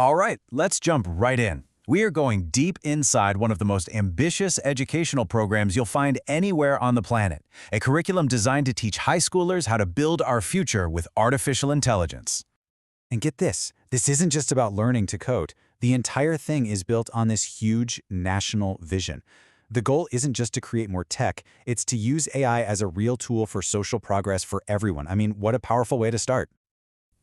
All right, let's jump right in. We are going deep inside one of the most ambitious educational programs you'll find anywhere on the planet, a curriculum designed to teach high schoolers how to build our future with artificial intelligence. And get this isn't just about learning to code. The entire thing is built on this huge national vision. The goal isn't just to create more tech, it's to use AI as a real tool for social progress for everyone. I mean, what a powerful way to start.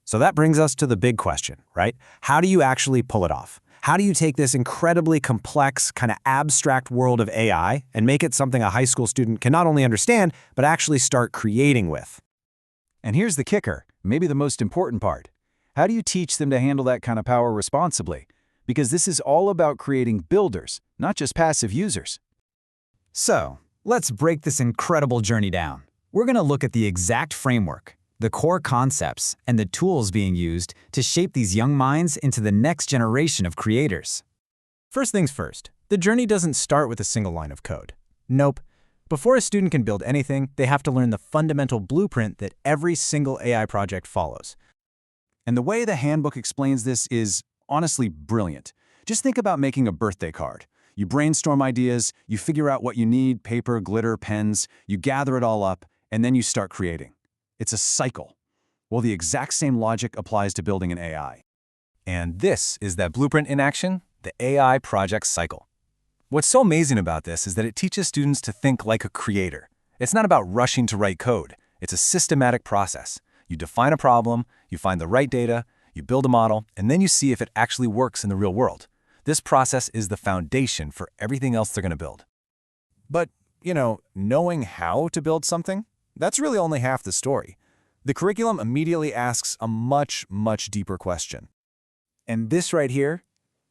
So that brings us to the big question, right? How do you actually pull it off? How do you take this incredibly complex, kind of abstract world of AI and make it something a high school student can not only understand, but actually start creating with? And here's the kicker, maybe the most important part. How do you teach them to handle that kind of power responsibly? Because this is all about creating builders, not just passive users. So, let's break this incredible journey down. We're going to look at the exact framework, the core concepts, and the tools being used to shape these young minds into the next generation of creators. First things first, the journey doesn't start with a single line of code. Nope. Before a student can build anything, they have to learn the fundamental blueprint that every single AI project follows. And the way the handbook explains this is honestly brilliant. Just think about making a birthday card. You brainstorm ideas, you figure out what you need, paper, glitter, pens, you gather it all up, and then you start creating. It's a cycle. Well, the exact same logic applies to building an AI. And this is that blueprint in action, the AI project cycle. What's so amazing about this is that it teaches students to think like a creator. It's not about rushing to write code. It's a systematic process. You define a problem, you find the right data, you build a model, and then you see if it actually works in the real world. This process is the foundation for everything else they're going to build. But, knowing how to build something, that's really only half the story. The curriculum immediately asks a much, much deeper question. And this right here,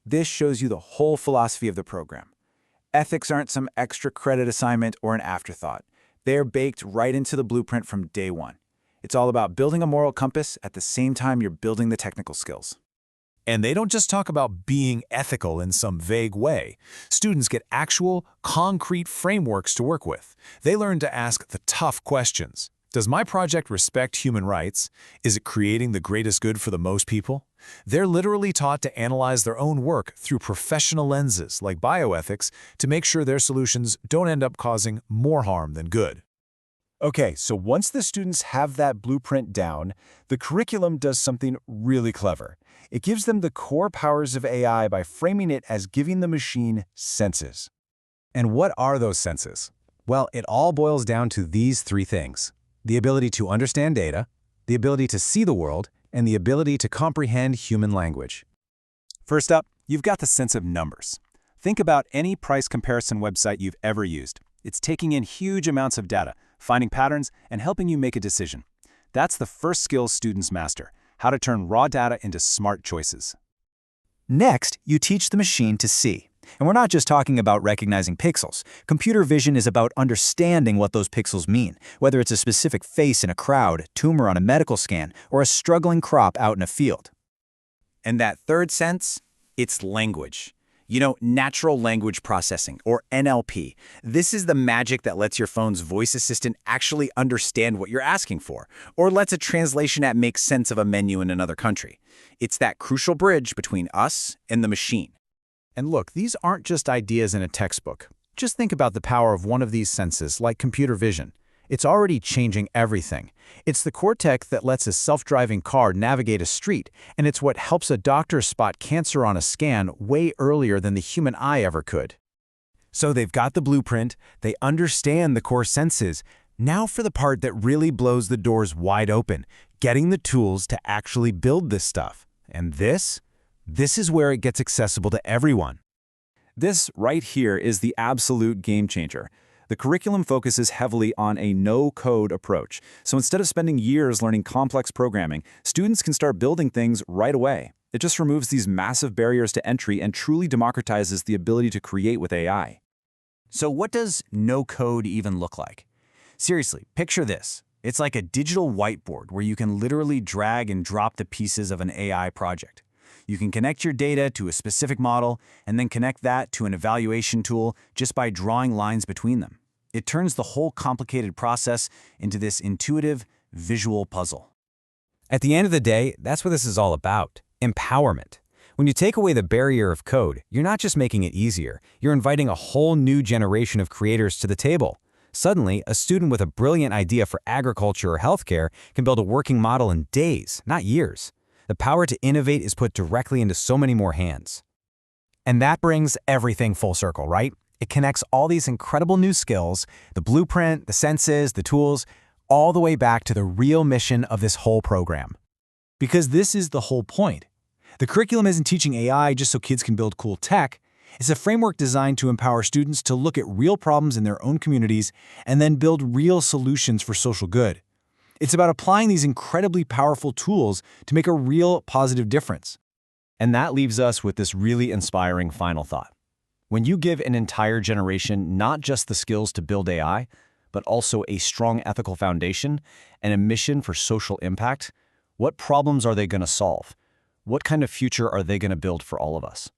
this shows you the whole philosophy of the program. Ethics aren't some extra credit assignment or an afterthought. They're baked right into the blueprint from day one. It's all about building a moral compass at the same time you're building the technical skills. And they don't just talk about being ethical in some vague way. Students get actual, concrete frameworks to work with. They learn to ask the tough questions. Does my project respect human rights? Is it creating the greatest good for the most people? They're literally taught to analyze their own work through professional lenses like bioethics to make sure their solutions don't end up causing more harm than good. Okay, so once the students have that blueprint down, the curriculum does something really clever. It gives them the core powers of AI by framing it as giving the machine senses. And what are those senses? Well, it all boils down to these three things: the ability to understand data, the ability to see the world, and the ability to comprehend human language. First up, you've got the sense of numbers. Think about any price comparison website you've ever used. It's taking in huge amounts of data, finding patterns, and helping you make a decision. That's the first skill students master: how to turn raw data into smart choices. Next, you teach the machine to see. And we're not just talking about recognizing pixels. Computer vision is about understanding what those pixels mean, whether it's a specific face in a crowd, tumor on a medical scan, or a struggling crop out in a field. And that third sense, it's language. Natural language processing, or NLP. This is the magic that lets your phone's voice assistant actually understand what you're asking for, or lets a translation app make sense of a menu in another country. It's that crucial bridge between us and the machine. And look, these aren't just ideas in a textbook. Just think about the power of one of these senses, like computer vision. It's already changing everything. It's the core tech that lets a self-driving car navigate a street, and it's what helps a doctor spot cancer on a scan way earlier than the human eye ever could. So they've got the blueprint, they understand the core senses. Now for the part that really blows the doors wide open, getting the tools to actually build this stuff. And this is where it gets accessible to everyone. This right here is the absolute game changer. The curriculum focuses heavily on a no-code approach. So instead of spending years learning complex programming, students can start building things right away. It just removes these massive barriers to entry and truly democratizes the ability to create with AI. So what does no code even look like? Seriously, picture this. It's like a digital whiteboard where you can literally drag and drop the pieces of an AI project. You can connect your data to a specific model and then connect that to an evaluation tool just by drawing lines between them. It turns the whole complicated process into this intuitive, visual puzzle. At the end of the day, that's what this is all about: empowerment. When you take away the barrier of code, you're not just making it easier, you're inviting a whole new generation of creators to the table. Suddenly, a student with a brilliant idea for agriculture or healthcare can build a working model in days, not years. The power to innovate is put directly into so many more hands. And that brings everything full circle, right? It connects all these incredible new skills, the blueprint, the senses, the tools, all the way back to the real mission of this whole program. Because this is the whole point. The curriculum isn't teaching AI just so kids can build cool tech. It's a framework designed to empower students to look at real problems in their own communities and then build real solutions for social good. It's about applying these incredibly powerful tools to make a real positive difference. And that leaves us with this really inspiring final thought. When you give an entire generation not just the skills to build AI, but also a strong ethical foundation and a mission for social impact, what problems are they going to solve? What kind of future are they going to build for all of us?